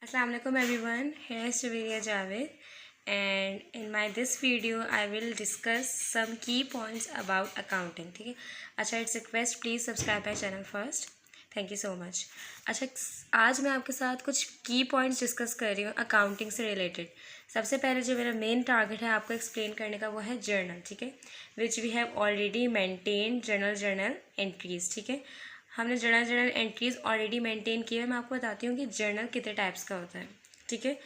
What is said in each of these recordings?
Assalamualaikum everyone, here is Shaviria Javed and in my this video I will discuss some key points about accounting. ठीक है. अच्छा, it's request please subscribe my channel first. Thank you so much. अच्छा, आज मैं आपके साथ कुछ की पॉइंट्स डिस्कस कर रही हूँ अकाउंटिंग से रिलेटेड. सबसे पहले जो मेरा मेन टारगेट है आपको एक्सप्लेन करने का वो है जर्नल. ठीक है, which we have already maintain journal entries. ठीक है, हमने जर्नल एंट्रीज ऑलरेडी मेंटेन किए हैं. मैं आपको बताती हूँ कि जर्नल कितने टाइप्स का होता है. ठीक है,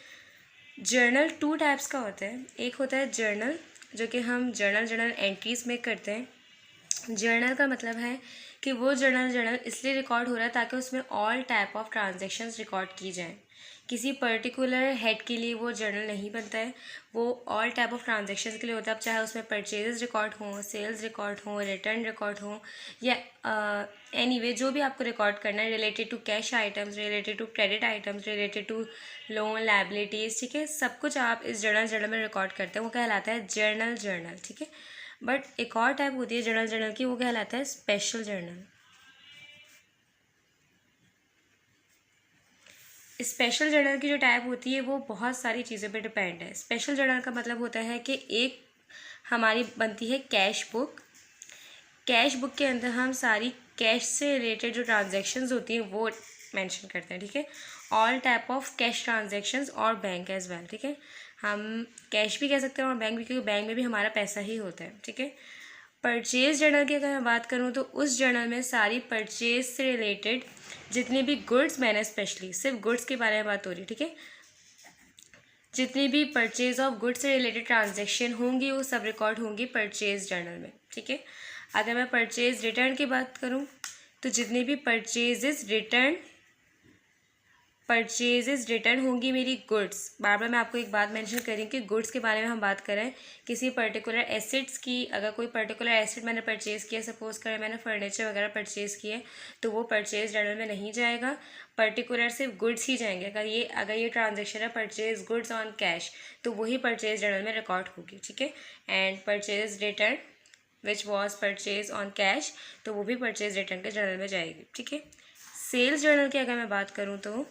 जर्नल 2 टाइप्स का होता है. एक होता है जर्नल जो कि हम जर्नल एंट्रीज में करते हैं. जर्नल का मतलब है कि वो जर्नल इसलिए रिकॉर्ड हो रहा है ताकि उसमें all type of transactions record की जाएं. किसी पर्टिकुलर हेड के लिए वो जर्नल नहीं बनता है, वो ऑल टाइप ऑफ ट्रांजैक्शंस के लिए होता है. अब चाहे उसमें परचेजेस रिकॉर्ड हों, सेल्स रिकॉर्ड हों, रिटर्न रिकॉर्ड हों या एनीवे जो भी आपको रिकॉर्ड करना है related to cash items, related to credit items, related to loan liabilities. ठीक है, सब कुछ आप इस जर्नल में रिकॉर्ड करते हैं, वो कहलाता है जर्नल. ठीक है, बट एक और टाइप होती है जर्नल की, वो कहलाता है स्पेशल जर्नल. स्पेशल जर्नल की जो टाइप होती है वो बहुत सारी चीज़ों पे डिपेंड है. स्पेशल जर्नल का मतलब होता है कि एक हमारी बनती है कैश बुक. कैश बुक के अंदर हम सारी कैश से रिलेटेड जो ट्रांजैक्शंस होती हैं वो मेंशन करते हैं. ठीक है, all type of cash transactions और बैंक एज वेल. ठीक है, हम कैश भी कह सकते हैं और बैंक भी, क्योंकि बैंक में भी हमारा पैसा ही होता है. ठीक है, परचेज जर्नल की अगर मैं बात करूँ तो उस जर्नल में सारी परचेज से रिलेटेड जितनी भी गुड्स, मैंने स्पेशली सिर्फ गुड्स के बारे में बात हो रही है. ठीक है, जितनी भी परचेज ऑफ गुड्स से रिलेटेड ट्रांजैक्शन होंगी वो सब रिकॉर्ड होंगी परचेज जर्नल में. ठीक है, अगर मैं परचेज रिटर्न की बात करूँ तो जितनी भी परचेजेस रिटर्न होंगी मेरी गुड्स. बार बार मैं आपको एक बात मेंशन करी कि गुड्स के बारे में हम बात करें किसी पर्टिकुलर एसेट्स की. अगर कोई पर्टिकुलर एसेट मैंने परचेज़ किया, सपोज करें मैंने फर्नीचर वगैरह परचेज़ किए, तो वो परचेज जर्नल में नहीं जाएगा. पर्टिकुलर सिर्फ गुड्स ही जाएंगे. अगर ये ट्रांजेक्शन है परचेज गुड्स ऑन कैश, तो वही परचेज जर्नल में रिकॉर्ड होगी. ठीक है, and purchase return which was purchase on cash, तो वो भी परचेज रिटर्न के जर्नल में जाएगी. ठीक है, सेल्स जर्नल की अगर मैं बात करूँ तो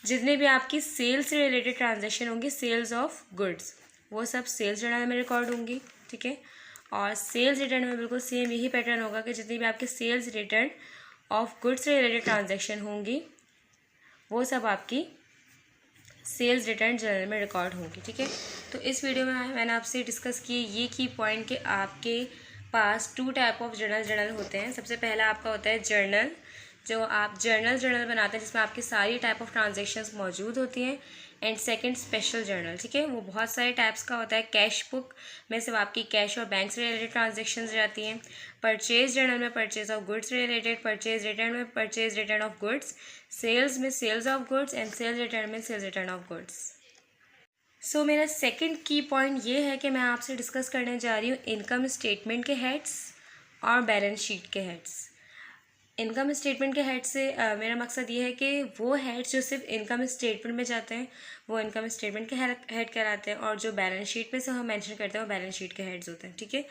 जितने भी आपकी सेल्स से रिलेटेड ट्रांजैक्शन होंगी, सेल्स ऑफ गुड्स, वो सब सेल्स जर्नल में रिकॉर्ड होंगी. ठीक है, और सेल्स रिटर्न में बिल्कुल सेम यही पैटर्न होगा कि जितनी भी आपकी सेल्स रिटर्न ऑफ गुड्स से रिलेटेड ट्रांजैक्शन होंगी वो सब आपकी सेल्स रिटर्न जर्नल में रिकॉर्ड होंगी. ठीक है, तो इस वीडियो में मैंने आपसे डिस्कस किए ये की पॉइंट कि आपके पास 2 टाइप ऑफ जर्नल होते हैं. सबसे पहला आपका होता है जर्नल, जो आप जर्नल बनाते हैं जिसमें आपकी सारी टाइप ऑफ ट्रांजैक्शंस मौजूद होती हैं. And second special journal. ठीक है, वो बहुत सारे टाइप्स का होता है. कैश बुक में सिर्फ आपकी कैश और बैंक से रिलेटेड ट्रांजैक्शंस जाती हैं. परचेज जर्नल में purchase of goods related, purchase return में purchase return of goods, sales में sales of goods and sales return में sales return of goods. So मेरा सेकंड की पॉइंट ये है कि मैं आपसे डिस्कस करने जा रही हूँ इनकम स्टेटमेंट के हेड्स और बैलेंस शीट के हेड्स. इनकम स्टेटमेंट के हेड से मेरा मकसद ये है कि वो हेड्स जो सिर्फ इनकम स्टेटमेंट में जाते हैं वो इनकम स्टेटमेंट के हेड कहलाते हैं, और जो बैलेंस शीट पे से हम मेंशन करते हैं वो बैलेंस शीट के हेड्स होते हैं. ठीक है,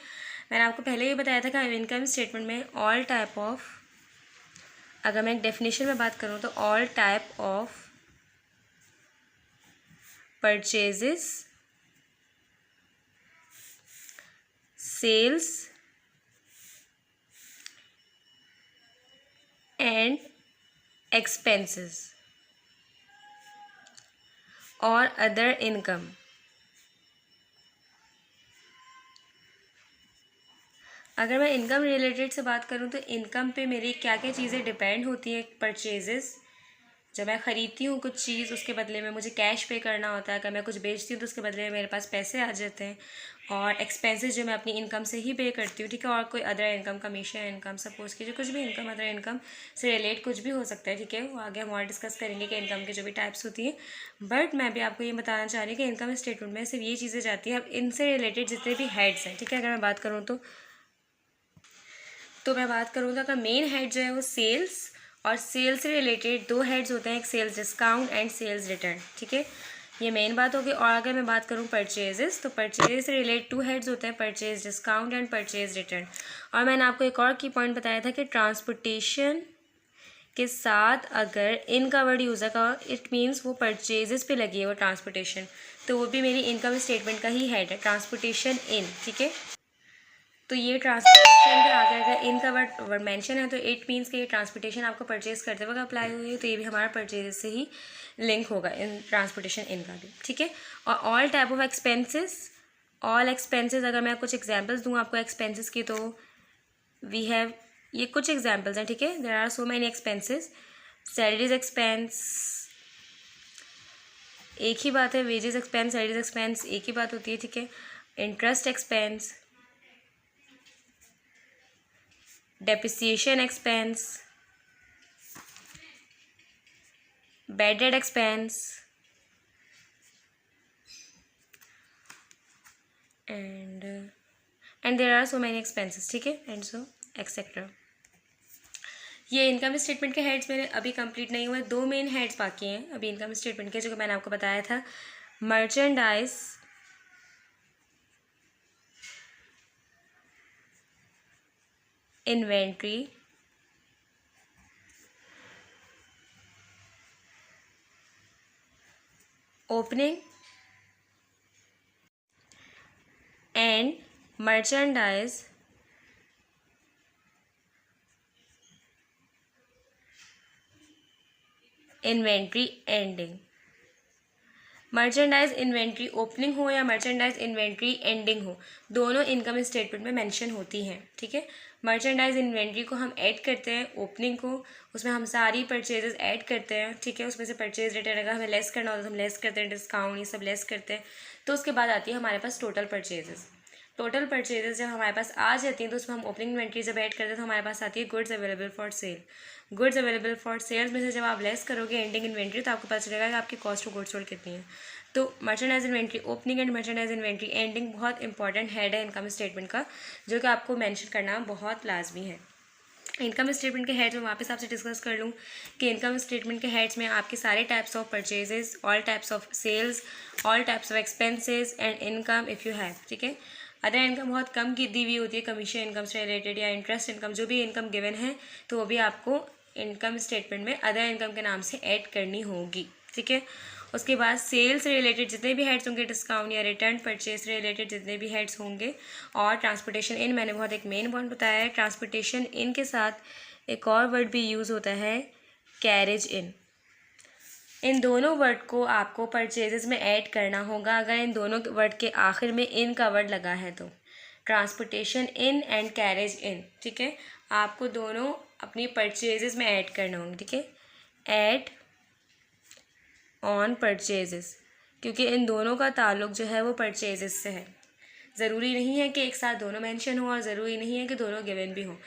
मैंने आपको पहले ही बताया था कि इनकम स्टेटमेंट में ऑल टाइप ऑफ, अगर मैं एक डेफिनेशन में बात करूँ तो all type of purchases, sales and expenses और अदर इनकम. अगर मैं इनकम रिलेटेड से बात करूं तो इनकम पे मेरी क्या क्या चीज़ें डिपेंड होती हैं. परचेजेस, जब मैं ख़रीदती हूँ कुछ चीज़ उसके बदले में मुझे कैश पे करना होता है. अगर मैं कुछ बेचती हूँ तो उसके बदले में मेरे पास पैसे आ जाते हैं. और एक्सपेंसेस जो मैं अपनी इनकम से ही पे करती हूँ. ठीक है, और कोई other income, commission income, suppose कीजिए कुछ भी इनकम, अदर इनकम से रिलेट कुछ भी हो सकता है. ठीक है, वो आगे हम और डिस्कस करेंगे कि इनकम की जो भी टाइप्स होती हैं. बट मैं भी आपको ये बताना चाह रही हूँ कि इनकम स्टेटमेंट में सिर्फ ये चीज़ें जाती हैं. अब इनसे रिलेटेड जितने भी हेड्स हैं, ठीक है, अगर मैं बात करूँ तो मैं बात करूँ तो अगर मेन हेड जो है वो सेल्स, और सेल्स से रिलेटेड 2 हेड्स होते हैं, एक sales discount and sales return. ठीक है, ये मेन बात होगी. और अगर मैं बात करूँ परचेजेस, तो परचेज से रिलेटेड 2 हेड्स होते हैं, purchase discount and purchase return. और मैंने आपको एक और की पॉइंट बताया था कि ट्रांसपोर्टेशन के साथ अगर इन का वर्ड यूज़ का, इट मीन्स वो परचेजेस पे लगी है वो ट्रांसपोर्टेशन, तो वो भी मेरी इनकम स्टेटमेंट का ही हेड है, ट्रांसपोर्टेशन इन। ठीक है, तो ये ट्रांसपोर्टेशन के आगे अगर इन का वर्ड मेंशन है तो इट मीन्स कि ये ट्रांसपोर्टेशन आपको परचेज करते वक्त अप्लाई हुई है, तो ये भी हमारा परचेज से ही लिंक होगा इन ट्रांसपोर्टेशन इन का भी। ठीक है, और all type of expenses, all expenses, अगर मैं कुछ एग्जांपल्स दूँ आपको एक्सपेंसेस की, तो वी हैव, ये कुछ एग्जांपल्स हैं। ठीक है, there are so many expenses. Salaries expense एक ही बात है, वेजेस एक्सपेंस, सैलरीज एक्सपेंस एक ही बात होती है। ठीक है, interest expense, depreciation expense, bad debt expense and there are so many expenses. ठीक है, एंड सो एक्सेट्रा। ये इनकम स्टेटमेंट के हेड्स मेरे अभी कंप्लीट नहीं हुए, 2 मेन हेड्स बाकी हैं अभी इनकम स्टेटमेंट के, जो कि मैंने आपको बताया था। Merchandise, inventory, opening and merchandise inventory ending. Merchandise inventory opening हो या मर्चेंडाइज इन्वेंट्री एंडिंग हो, दोनों इनकम स्टेटमेंट में मेंशन होती हैं। ठीक है, मर्चेंडाइज इन्वेंट्री को हम ऐड करते हैं ओपनिंग को, उसमें हम सारी परचेजेस ऐड करते हैं। ठीक है, उसमें से परचेज रिटर्न अगर हमें लेस करना होता है तो हम लेस करते हैं, डिस्काउंट ये सब लेस करते हैं। तो उसके बाद आती है हमारे पास टोटल परचेजेस। टोटल परचेजेस जब हमारे पास आ जाती हैं तो उसमें हम ओपनिंग इन्वेंट्री जब ऐड करते हैं तो हमारे पास आती है goods available for sale. Goods available for sales में से जब आप लेस करोगे एंडिंग इन्वेंट्री, तो आपको पता चलेगा कि आपकी कॉस्ट ऑफ गुड्स सोल्ड कितनी है। तो merchandise inventory opening and merchandise inventory ending बहुत इंपॉर्टेंट हेड है इनकम स्टेटमेंट का, जो कि आपको मेंशन करना बहुत लाजमी है। इनकम स्टेटमेंट के हेड्स में वापस आपसे डिस्कस कर लूँ कि इनकम स्टेटमेंट के हेड्स में आपके सारे types of purchases, all types of sales, all types of expenses and income if you have. ठीक है, अदर इनकम बहुत कम की दी हुई होती है, कमीशन इनकम से रिलेटेड या इंटरेस्ट इनकम, जो भी इनकम गिवन है तो वो भी आपको इनकम स्टेटमेंट में अदर इनकम के नाम से ऐड करनी होगी। ठीक है, उसके बाद सेल्स से रिलेटेड जितने भी हेड्स होंगे, डिस्काउंट या रिटर्न परचेज से रिलेटेड जितने भी हेड्स होंगे, और ट्रांसपोर्टेशन इन, मैंने बहुत एक मेन पॉइंट बताया है। ट्रांसपोर्टेशन इन के साथ एक और वर्ड भी यूज़ होता है, कैरेज इन। इन दोनों वर्ड को आपको परचेजेस में ऐड करना होगा अगर इन दोनों वर्ड के आखिर में इन का वर्ड लगा है तो। ट्रांसपोर्टेशन इन एंड कैरेज इन। ठीक है, आपको दोनों अपनी परचेजेस में ऐड करना होंगे। ठीक है, ऐड ऑन परचेजेस, क्योंकि इन दोनों का ताल्लुक जो है वो परचेजेस से है। ज़रूरी नहीं है कि एक साथ दोनों मेंशन हो और ज़रूरी नहीं है कि दोनों गिवन भी हो।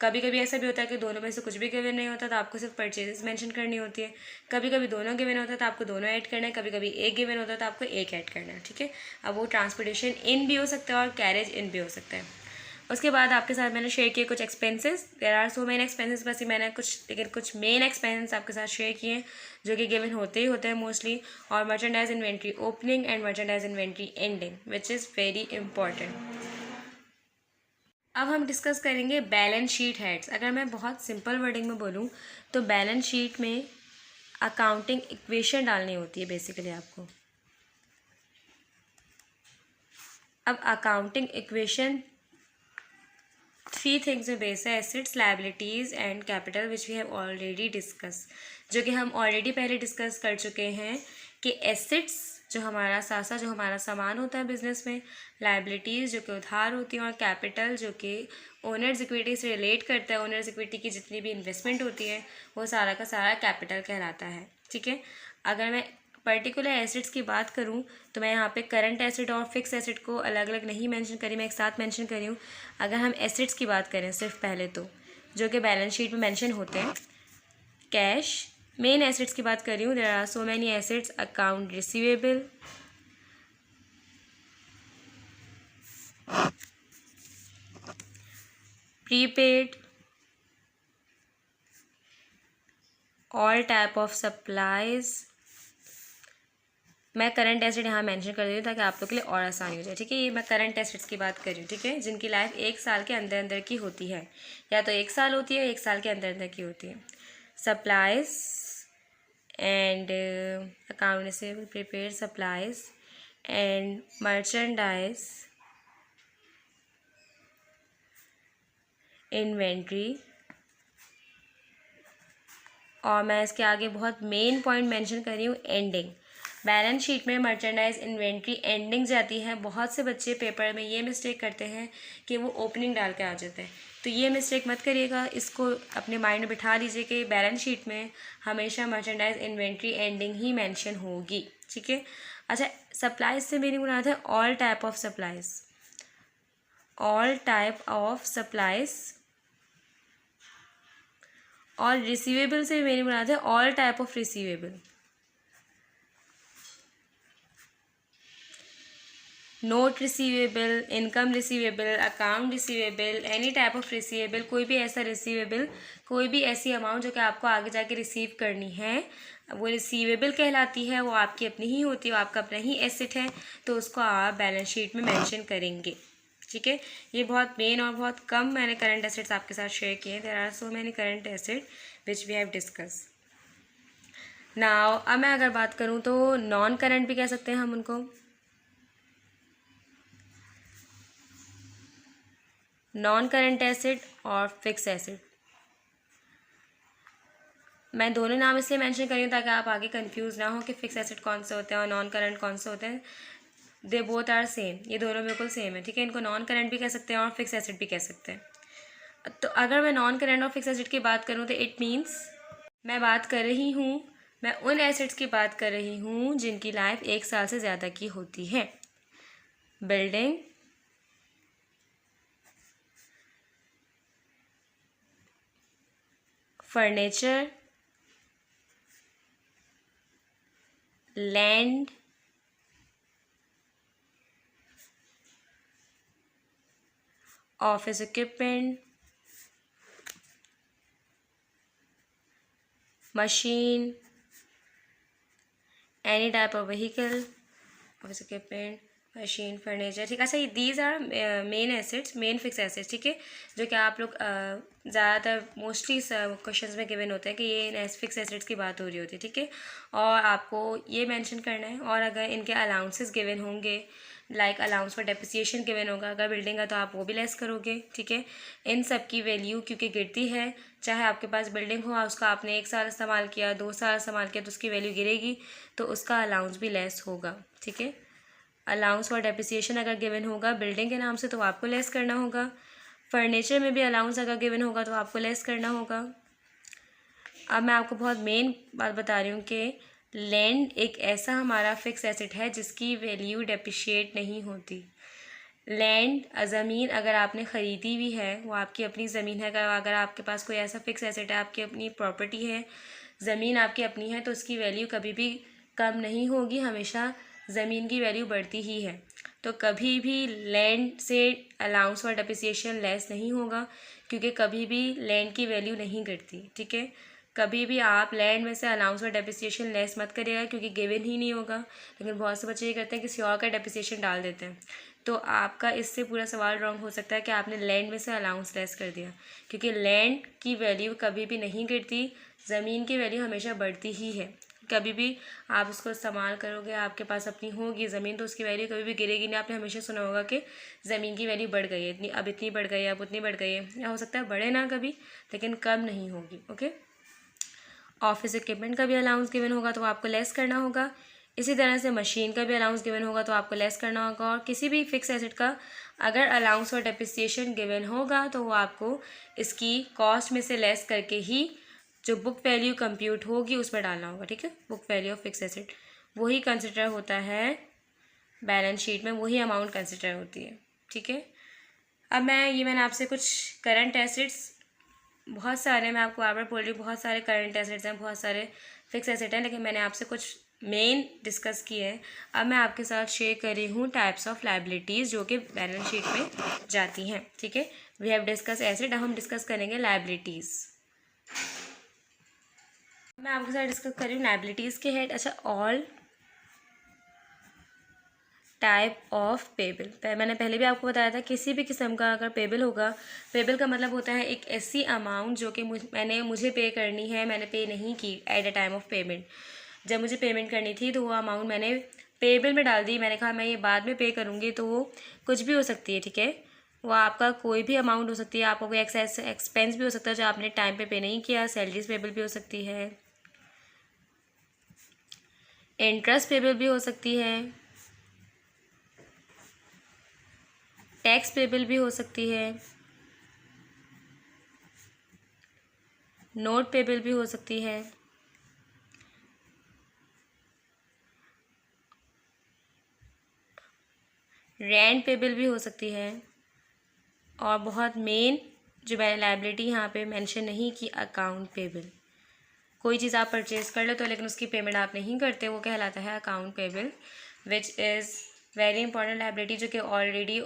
कभी कभी ऐसा भी होता है कि दोनों में से कुछ भी गिवन नहीं होता तो आपको सिर्फ परचेजेस मेंशन करनी होती है। कभी कभी दोनों गिवन होता है तो आपको दोनों ऐड करना है, कभी कभी एक गिवन होता है तो आपको एक ऐड करना है। ठीक है, अब वो ट्रांसपोर्टेशन इन भी हो सकता है और कैरेज इन भी हो सकता है। उसके बाद आपके साथ मैंने शेयर किए कुछ expenses. There are so main expenses, बस ही मैंने कुछ मेन एक्सपेंसेस आपके साथ शेयर किए जो कि गिवन होते ही होते हैं मोस्टली। और merchandise inventory opening and merchandise inventory ending, which is very important. अब हम डिस्कस करेंगे बैलेंस शीट हेड्स। अगर मैं बहुत सिंपल वर्डिंग में बोलूँ तो बैलेंस शीट में अकाउंटिंग इक्वेशन डालनी होती है बेसिकली आपको। अब अकाउंटिंग इक्वेशन 3 थिंग्स में बेस है, assets, liabilities and capital, which we have already discuss, जो कि हम ऑलरेडी पहले डिस्कस कर चुके हैं कि एसेट्स जो हमारा सासा जो हमारा सामान होता है बिजनेस में, लायबिलिटीज़ जो कि उधार होती हैं, और कैपिटल जो कि ओनर्स इक्विटी से रिलेट करता है। ओनर्स इक्विटी की जितनी भी इन्वेस्टमेंट होती है वो सारा का सारा कैपिटल कहलाता है। ठीक है, अगर मैं पर्टिकुलर एसेट्स की बात करूं तो मैं यहाँ पे करंट एसेट और फिक्स एसेट को अलग अलग नहीं मेंशन करी, मैं एक साथ मेंशन करी हूँ। अगर हम एसेट्स की बात करें सिर्फ पहले तो, जो कि बैलेंस शीट में मेंशन होते हैं, कैश, मेन एसेट्स की बात कर रही हूँ। There are so many assets, account receivable, prepaid, all type of supplies. मैं करंट एसेट यहाँ मेंशन कर रही हूँ ताकि आप लोग के लिए और आसानी हो जाए। ठीक है, ये मैं करंट एसेट्स की बात कर रही हूँ। ठीक है, जिनकी लाइफ 1 साल के अंदर अंदर की होती है, या तो 1 साल होती है, 1 साल के अंदर अंदर की होती है। supplies and account receivable, prepaid supplies and merchandise, inventory। और मैं इसके आगे बहुत मेन पॉइंट मेंशन कर रही हूँ, एंडिंग। बैलेंस शीट में मर्चेंडाइज इन्वेंट्री एंडिंग जाती है। बहुत से बच्चे पेपर में ये मिस्टेक करते हैं कि वो ओपनिंग डाल के आ जाते हैं, तो ये मिस्टेक मत करिएगा। इसको अपने माइंड में बिठा लीजिए कि बैलेंस शीट में हमेशा मर्चेंडाइज इन्वेंट्री एंडिंग ही मेंशन होगी, ठीक है। अच्छा, सप्लाइज से मेरी मुराद है all type of supplies, all type of supplies. और रिसीवेबल से मेरी मुराद है all type of receivable. Note receivable, income receivable, account receivable, any type of receivable, कोई भी ऐसा रिसीवेबल, कोई भी ऐसी अमाउंट जो कि आपको आगे जाके रिसीव करनी है, वो रिसीवेबल कहलाती है। वो आपकी अपनी ही होती है, वो आपका अपना ही एसेट है, तो उसको आप बैलेंस शीट में मेंशन करेंगे, ठीक है। ये बहुत मेन और बहुत कम मैंने करंट एसेट्स आपके साथ शेयर किए हैं। There are so many current asset which we have discuss now. अब मैं अगर बात करूँ तो नॉन करंट भी कह सकते हैं हम उनको। नॉन करंट एसेट और फिक्स एसेट, मैं दोनों नाम इसलिए मेंशन करी हूँ ताकि आप आगे कंफ्यूज ना हो कि फिक्स एसेट कौन से होते हैं और नॉन करंट कौन से होते हैं। दे बोथ आर सेम, ये दोनों बिल्कुल सेम है, ठीक है। इनको नॉन करंट भी कह सकते हैं और फिक्स एसेट भी कह सकते हैं। तो अगर मैं नॉन करंट और फिक्स एसेट की बात करूँ तो इट मीन्स मैं उन एसेट्स की बात कर रही हूँ जिनकी लाइफ 1 साल से ज़्यादा की होती है। Building, furniture, land, office equipment, machine, any type of vehicle, office equipment, machine, furniture, ठीक है। अच्छा, ये these are main assets, main fix assets, ठीक है, जो कि आप लोग ज़्यादातर मोस्टली क्वेश्चंस में गिवन होते हैं कि ये फिक्स एसेट्स की बात हो रही होती है, ठीक है। और आपको ये मेंशन करना है। और अगर इनके अलाउंसेस गिवन होंगे, like allowance for depreciation given होगा अगर बिल्डिंग है तो आप वो भी लेस करोगे, ठीक है। इन सब की वैल्यू क्योंकि गिरती है, चाहे आपके पास बिल्डिंग हो, उसका आपने 1 साल इस्तेमाल किया, 2 साल इस्तेमाल किया, तो उसकी वैल्यू गिरेगी, तो उसका अलाउंस भी लेस होगा, ठीक है। अलाउंस फॉर डेप्रिसिएशन अगर गिवन होगा बिल्डिंग के नाम से तो आपको लेस करना होगा। फर्नीचर में भी अलाउंस अगर गिवन होगा तो आपको लेस करना होगा। अब मैं आपको बहुत मेन बात बता रही हूँ कि लैंड एक ऐसा हमारा फिक्स एसेट है जिसकी वैल्यू डेप्रिशिएट नहीं होती। लैंड, ज़मीन अगर आपने ख़रीदी भी है, वो आपकी अपनी ज़मीन है, अगर आपके पास कोई ऐसा फिक्स एसेट है, आपकी अपनी प्रॉपर्टी है, ज़मीन आपकी अपनी है, तो उसकी वैल्यू कभी भी कम नहीं होगी, हमेशा ज़मीन की वैल्यू बढ़ती ही है। तो कभी भी लैंड से अलाउंस फॉर डेप्रिसिएशन लेस नहीं होगा, क्योंकि कभी भी लैंड की वैल्यू नहीं गिरती, ठीक है। कभी भी आप लैंड में से अलाउंस फॉर डेप्रिसिएशन लेस मत करिएगा, क्योंकि गिवन ही नहीं होगा। लेकिन बहुत से बच्चे ये करते हैं किसी और का डेप्रिसिएशन डाल देते हैं, तो आपका इससे पूरा सवाल रॉन्ग हो सकता है कि आपने लैंड में से अलाउंस लेस कर दिया, क्योंकि लैंड की वैल्यू कभी भी नहीं गिरती, ज़मीन की वैल्यू हमेशा बढ़ती ही है। कभी भी आप उसको इस्तेमाल करोगे, आपके पास अपनी होगी ज़मीन, तो उसकी वैल्यू कभी भी गिरेगी नहीं। आपने हमेशा सुना होगा कि ज़मीन की वैल्यू बढ़ गई है, इतनी बढ़ गई है, अब उतनी बढ़ गई है, या हो सकता है बढ़े ना कभी, लेकिन कम नहीं होगी, ओके। ऑफिस इक्विपमेंट का भी अलाउंस गिवन होगा तो आपको लेस करना होगा। इसी तरह से मशीन का भी अलाउंस गिवन होगा तो आपको लेस करना होगा। और किसी भी फिक्स एसेट का अगर अलाउंस और डेप्रिसिएशन गिवन होगा तो वो आपको इसकी कॉस्ट में से लेस करके ही जो बुक वैल्यू कंप्यूट होगी उसमें डालना होगा, ठीक है। Book value of fix asset वही कंसिडर होता है बैलेंस शीट में, वही अमाउंट कंसिडर होती है, ठीक है। अब मैंने आपसे कुछ करंट एसेट्स, बहुत सारे, मैं आपको बार बार बोल रही हूँ, बहुत सारे करंट एसेट्स हैं, बहुत सारे फिक्स एसेट हैं, लेकिन मैंने आपसे कुछ मेन डिस्कस किए हैं। अब मैं आपके साथ शेयर कर रही हूँ टाइप्स ऑफ लाइबिलिटीज़ जो कि बैलेंस शीट में जाती हैं, ठीक है। वी हैव डिस्कस एसेट, अब हम डिस्कस करेंगे लाइबिलिटीज़। मैं आपके साथ डिस्कस कर रही हूँ लाइबिलिटीज़ के हेड। अच्छा, ऑल टाइप ऑफ पेबल, मैंने पहले भी आपको बताया था किसी भी किस्म का अगर पेबल होगा, पेबल का मतलब होता है एक ऐसी अमाउंट जो कि मुझे पे करनी है, मैंने पे नहीं की at the time of payment. जब मुझे पेमेंट करनी थी तो वो अमाउंट मैंने पेबल में डाल दी, मैंने कहा मैं ये बाद में पे करूँगी, तो वो कुछ भी हो सकती है, ठीक है। वो आपका कोई भी अमाउंट हो सकती है, आपका कोई एक्सपेंस भी हो सकता है जो आपने टाइम पे नहीं किया, सैलरीज पेबल भी हो सकती है, इंटरेस्ट पेबल भी हो सकती है, टैक्स पेबल भी हो सकती है, नोट पेबल भी हो सकती है, रेंट पेबल भी हो सकती है, और बहुत मेन जो मैंने लायबिलिटी यहाँ पे मेंशन नहीं की, अकाउंट पेबल। कोई चीज़ आप परचेज़ कर लो तो लेकिन उसकी पेमेंट आप नहीं करते, वो कहलाता है account payable, which is very important liability, जो कि ऑलरेडी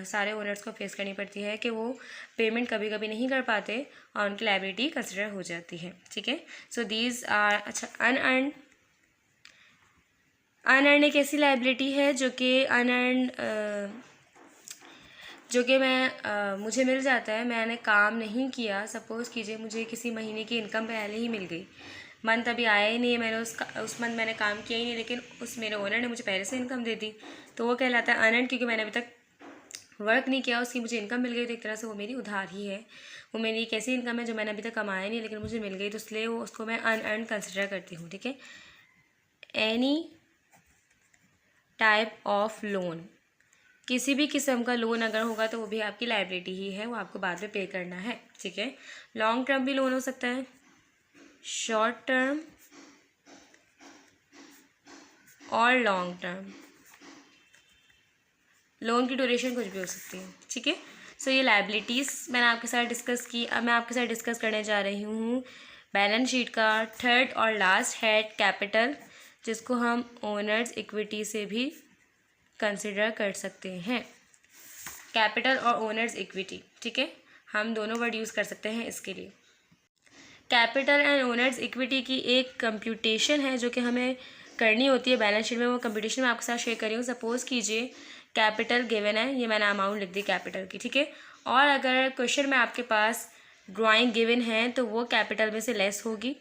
सारे ओनर्स को फेस करनी पड़ती है कि वो पेमेंट कभी कभी नहीं कर पाते और उनकी लायबिलिटी कंसिडर हो जाती है, ठीक है। सो दीज आर, अच्छा, अनअर्न एक ऐसी लायबिलिटी है जो कि जो कि मुझे मिल जाता है, मैंने काम नहीं किया, सपोज़ कीजिए मुझे किसी महीने की इनकम पहले ही मिल गई, मंथ अभी आया ही नहीं है, मैंने उस मंथ मैंने काम किया ही नहीं, लेकिन उस मेरे ओनर ने मुझे पहले से इनकम दे दी, तो वो कहलाता है अनअर्न्ड, क्योंकि मैंने अभी तक वर्क नहीं किया, उसकी मुझे इनकम मिल गई, तो एक तरह से वो मेरी उधार ही है। वो मेरी एक ऐसी इनकम है जो मैंने अभी तक कमाया नहीं लेकिन मुझे मिल गई, तो इसलिए वो उसको मैं अनअर्न कंसिडर करती हूँ, ठीक है। एनी टाइप ऑफ लोन, किसी भी किस्म का लोन अगर होगा तो वो भी आपकी लायबिलिटी ही है, वो आपको बाद में पे करना है, ठीक है। लॉन्ग टर्म भी लोन हो सकता है, शॉर्ट टर्म और लॉन्ग टर्म, लोन की ड्यूरेशन कुछ भी हो सकती है, ठीक है। सो ये लायबिलिटीज़ मैंने आपके साथ डिस्कस की। अब मैं आपके साथ डिस्कस करने जा रही हूँ बैलेंस शीट का थर्ड और लास्ट हेड, कैपिटल, जिसको हम ओनर्स इक्विटी से भी कंसिडर कर सकते हैं। कैपिटल और ओनर्स इक्विटी, ठीक है, हम दोनों वर्ड यूज़ कर सकते हैं इसके लिए। कैपिटल एंड ओनर्स इक्विटी की एक कंप्यूटेशन है जो कि हमें करनी होती है बैलेंस शीट में, वो कंप्यूटेशन मैं आपके साथ शेयर करी हूँ। सपोज़ कीजिए कैपिटल गिवन है, ये मैंने अमाउंट लिख दी कैपिटल की, ठीक है, और अगर क्वेश्चन में आपके पास ड्राइंग गिवन है तो वो कैपिटल में से लेस होगी।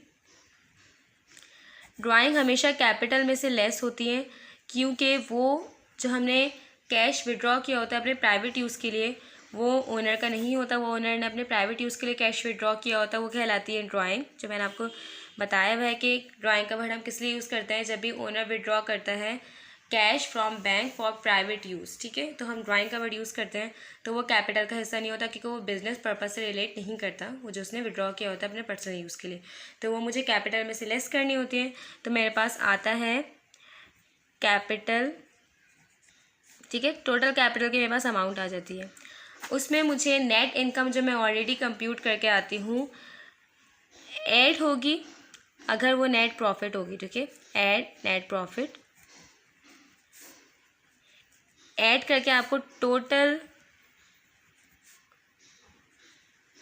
ड्राइंग हमेशा कैपिटल में से लेस होती है क्योंकि वो जो हमने कैश विड्रॉ किया होता है अपने प्राइवेट यूज़ के लिए, वो ओनर का नहीं होता, वो ओनर ने अपने प्राइवेट यूज़ के लिए कैश विड्रॉ किया होता है, वो कहलाती है ड्राइंग। जो मैंने आपको बताया हुआ है कि ड्राइंग का वर्ड हम किस लिए यूज़ करते हैं, जब भी ओनर विड्रॉ करता है cash from bank for private use, ठीक है, तो हम ड्राइंग का वर्ड यूज़ करते हैं, तो वो कैपिटल का हिस्सा नहीं होता क्योंकि वो बिजनेस पर्पज से रिलेट नहीं करता, वो जो उसने विड्रॉ किया होता है अपने पर्सनल यूज़ के लिए, तो वो मुझे कैपिटल में से लेस करनी होती है। तो मेरे पास आता है कैपिटल, ठीक है, टोटल कैपिटल की मेरे पास अमाउंट आ जाती है, उसमें मुझे नेट इनकम जो मैं ऑलरेडी कंप्यूट करके आती हूँ ऐड होगी अगर वो नेट प्रॉफिट होगी, ठीक है, ऐड नेट प्रॉफिट, ऐड करके आपको टोटल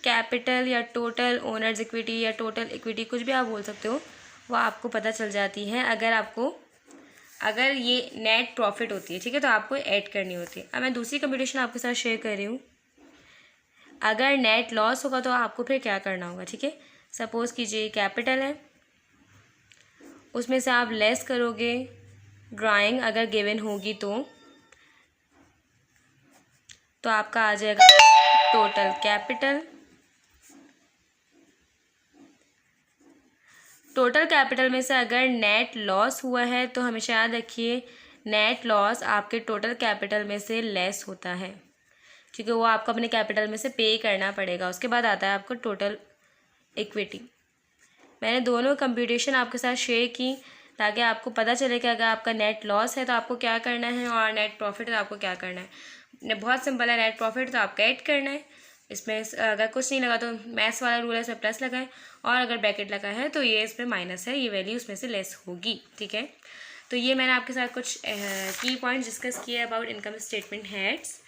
कैपिटल या टोटल ओनर्स इक्विटी या टोटल इक्विटी, कुछ भी आप बोल सकते हो, वो आपको पता चल जाती है अगर ये नेट प्रॉफिट होती है, ठीक है, तो आपको ऐड करनी होती है। अब मैं दूसरी कंप्यूटेशन आपके साथ शेयर कर रही हूँ। अगर नेट लॉस होगा तो आपको फिर क्या करना होगा, ठीक है, सपोज़ कीजिए कैपिटल है, उसमें से आप लेस करोगे ड्राइंग अगर गिवन होगी तो आपका आ जाएगा टोटल कैपिटल। टोटल कैपिटल में से अगर नेट लॉस हुआ है तो हमेशा याद रखिए नेट लॉस आपके टोटल कैपिटल में से लेस होता है क्योंकि वो आपको अपने कैपिटल में से पे करना पड़ेगा। उसके बाद आता है आपको टोटल इक्विटी। मैंने दोनों कंप्यूटेशन आपके साथ शेयर की ताकि आपको पता चले कि अगर आपका नेट लॉस है तो आपको क्या करना है और नेट प्रॉफिट है तो आपको क्या करना है। बहुत सिंपल है, नेट प्रॉफिट तो आपका ऐड करना है, इसमें अगर कुछ नहीं लगा तो मैथ्स वाला रूल है, इसमें प्लस लगाएं, और अगर ब्रैकेट लगा है तो ये इसमें माइनस है, ये वैल्यू इसमें से लेस होगी, ठीक है। तो ये मैंने आपके साथ कुछ की पॉइंट्स डिस्कस किए about income statement heads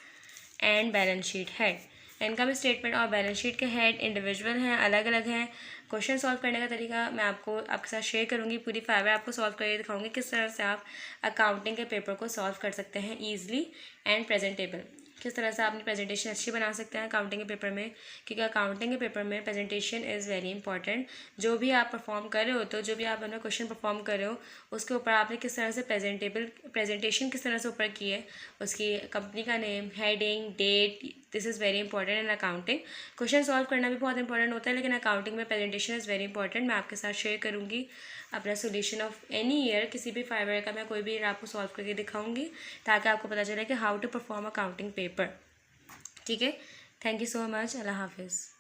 and balance sheet head. Income statement और बैलेंस शीट के हेड इंडिविजुअल हैं, अलग अलग हैं। क्वेश्चन सॉल्व करने का तरीका मैं आपके साथ शेयर करूँगी, पूरी फाइवर आपको सॉल्व करके दिखाऊंगी किस तरह से आप अकाउंटिंग के पेपर को सॉल्व कर सकते हैं ईजिली एंड प्रेजेंटेबल। किस तरह से आप अपनी प्रेजेंटेशन अच्छी बना सकते हैं अकाउंटिंग के पेपर में, क्योंकि अकाउंटिंग के पेपर में प्रेजेंटेशन इज़ वेरी इंपॉर्टेंट। जो भी आप परफॉर्म कर रहे हो, तो जो भी आप अपना क्वेश्चन परफॉर्म कर रहे हो उसके ऊपर आपने किस तरह से प्रेजेंटेशन किस तरह से ऊपर की है, उसकी कंपनी का name, heading, date, this is very important in accounting. Question solve करना भी बहुत इंपॉर्टेंट होता है, लेकिन अकाउंटिंग में प्रेजेंटेशन इज़ वेरी इंपॉर्टेंट। मैं आपके साथ शेयर करूँगी अपना सोल्यूशन ऑफ एनी ईयर, किसी भी फाइवर का मैं कोई भी ईयर आपको सॉल्व करके दिखाऊंगी, ताकि आपको पता चले कि how to perform accounting paper. ठीक है, थैंक यू सो मच, अल्लाह हाफिज़।